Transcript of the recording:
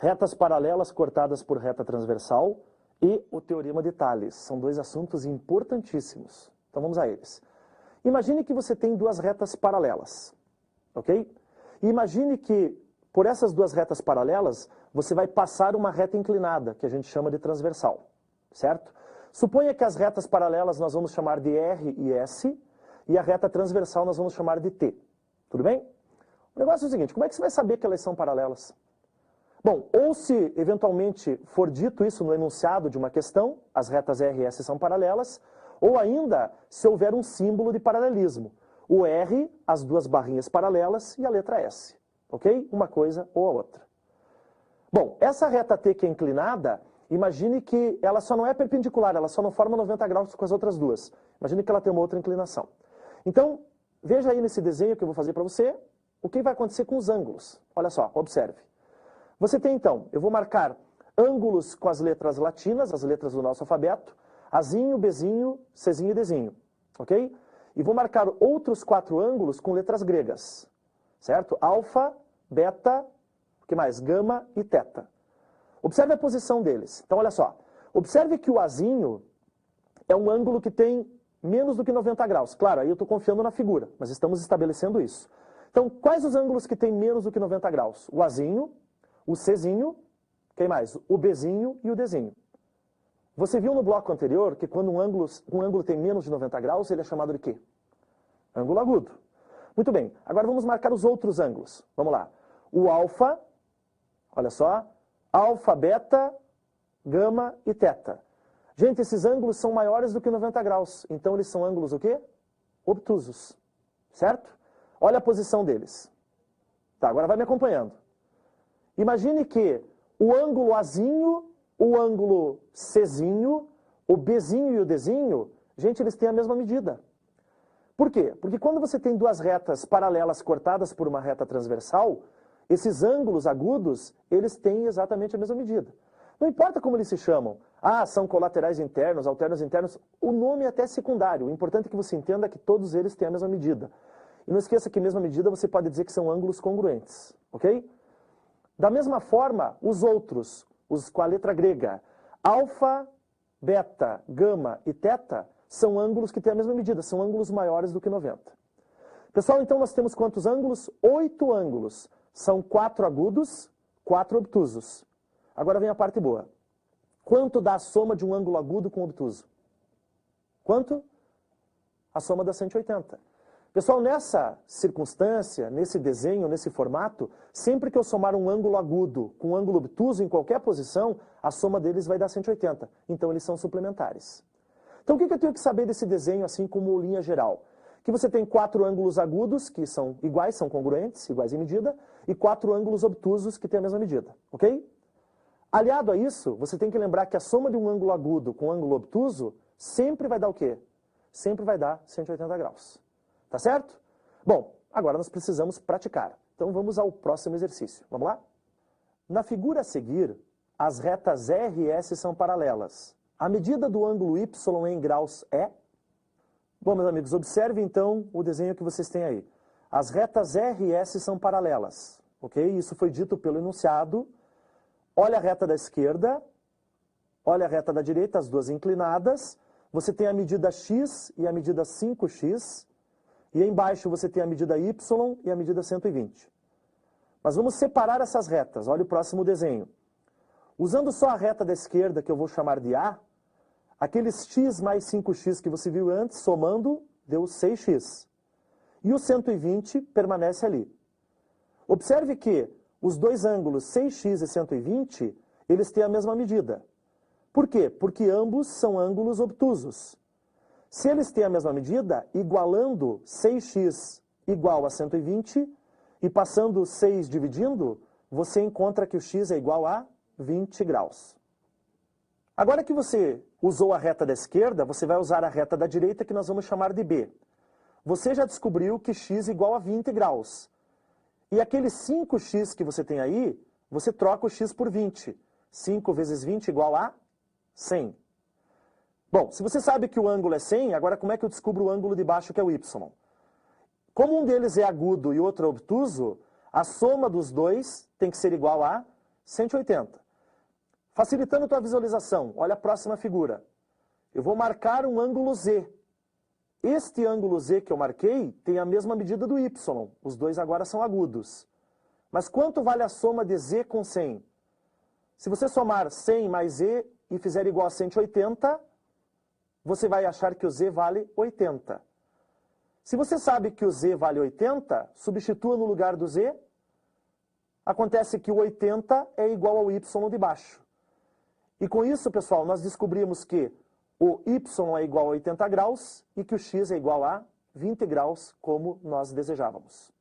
retas paralelas cortadas por reta transversal e o teorema de Tales. São dois assuntos importantíssimos. Então vamos a eles. Imagine que você tem duas retas paralelas, ok? E imagine que por essas duas retas paralelas você vai passar uma reta inclinada, que a gente chama de transversal, certo? Suponha que as retas paralelas nós vamos chamar de R e S, e a reta transversal nós vamos chamar de T. Tudo bem? O negócio é o seguinte, como é que você vai saber que elas são paralelas? Bom, ou se eventualmente for dito isso no enunciado de uma questão, as retas R e S são paralelas, ou ainda se houver um símbolo de paralelismo. O R, as duas barrinhas paralelas e a letra S. Ok? Uma coisa ou a outra. Bom, essa reta T que é inclinada, imagine que ela só não é perpendicular, ela só não forma 90 graus com as outras duas. Imagine que ela tem uma outra inclinação. Então, veja aí nesse desenho que eu vou fazer para você, o que vai acontecer com os ângulos. Olha só, observe. Você tem então, eu vou marcar ângulos com as letras latinas, as letras do nosso alfabeto, Azinho, Bzinho, Czinho e Dzinho, ok? E vou marcar outros 4 ângulos com letras gregas, certo? Alfa, beta, o que mais? Gama e teta. Observe a posição deles. Então, olha só. Observe que o Azinho é um ângulo que tem menos do que 90 graus. Claro, aí eu estou confiando na figura, mas estamos estabelecendo isso. Então, quais os ângulos que têm menos do que 90 graus? O Azinho, o Czinho, quem mais? O Bzinho e o Dzinho. Você viu no bloco anterior que quando um ângulo tem menos de 90 graus, ele é chamado de quê? Ângulo agudo. Muito bem, agora vamos marcar os outros ângulos. Vamos lá. O alfa, olha só, alfa, beta, gama e teta. Gente, esses ângulos são maiores do que 90 graus, então eles são ângulos o quê? Obtusos, certo? Olha a posição deles. Tá, agora vai me acompanhando. Imagine que o ângulo Azinho, o ângulo Czinho, o Bzinho e o Dzinho, gente, eles têm a mesma medida. Por quê? Porque quando você tem duas retas paralelas cortadas por uma reta transversal, esses ângulos agudos, eles têm exatamente a mesma medida. Não importa como eles se chamam. Ah, são colaterais internos, alternos internos. O nome é até secundário. O importante é que você entenda que todos eles têm a mesma medida. E não esqueça que a mesma medida você pode dizer que são ângulos congruentes. Ok? Da mesma forma, os outros, os com a letra grega, alfa, beta, gama e teta, são ângulos que têm a mesma medida, são ângulos maiores do que 90. Pessoal, então nós temos quantos ângulos? 8 ângulos. São 4 agudos, 4 obtusos. Agora vem a parte boa. Quanto dá a soma de um ângulo agudo com obtuso? Quanto? A soma dá 180. Pessoal, nessa circunstância, nesse desenho, nesse formato, sempre que eu somar um ângulo agudo com um ângulo obtuso em qualquer posição, a soma deles vai dar 180. Então eles são suplementares. Então o que eu tenho que saber desse desenho assim como linha geral? Que você tem 4 ângulos agudos que são iguais, são congruentes, iguais em medida, e 4 ângulos obtusos que têm a mesma medida, ok? Aliado a isso, você tem que lembrar que a soma de um ângulo agudo com um ângulo obtuso sempre vai dar o quê? Sempre vai dar 180 graus. Tá certo? Bom, agora nós precisamos praticar. Então vamos ao próximo exercício. Vamos lá? Na figura a seguir, as retas R e S são paralelas. A medida do ângulo Y em graus é? Bom, meus amigos, observe então o desenho que vocês têm aí. As retas R e S são paralelas, ok? Isso foi dito pelo enunciado. Olha a reta da esquerda, olha a reta da direita, as duas inclinadas. Você tem a medida X e a medida 5x. E aí embaixo você tem a medida Y e a medida 120. Mas vamos separar essas retas. Olha o próximo desenho. Usando só a reta da esquerda, que eu vou chamar de A, aqueles x mais 5x que você viu antes, somando, deu 6x. E o 120 permanece ali. Observe que os dois ângulos 6x e 120, eles têm a mesma medida. Por quê? Porque ambos são ângulos obtusos. Se eles têm a mesma medida, igualando 6x igual a 120 e passando 6 dividindo, você encontra que o x é igual a 20 graus. Agora que você usou a reta da esquerda, você vai usar a reta da direita, que nós vamos chamar de B. Você já descobriu que x é igual a 20 graus. E aquele 5x que você tem aí, você troca o x por 20. 5 vezes 20 igual a 100. Bom, se você sabe que o ângulo é 100, agora como é que eu descubro o ângulo de baixo, que é o y? Como um deles é agudo e o outro é obtuso, a soma dos dois tem que ser igual a 180. Facilitando a tua visualização, olha a próxima figura. Eu vou marcar um ângulo Z. Este ângulo Z que eu marquei tem a mesma medida do Y. Os dois agora são agudos. Mas quanto vale a soma de Z com 100? Se você somar 100 mais Z e fizer igual a 180, você vai achar que o Z vale 80. Se você sabe que o Z vale 80, substitua no lugar do Z. Acontece que o 80 é igual ao Y de baixo. E com isso, pessoal, nós descobrimos que o Y é igual a 80 graus e que o X é igual a 20 graus, como nós desejávamos.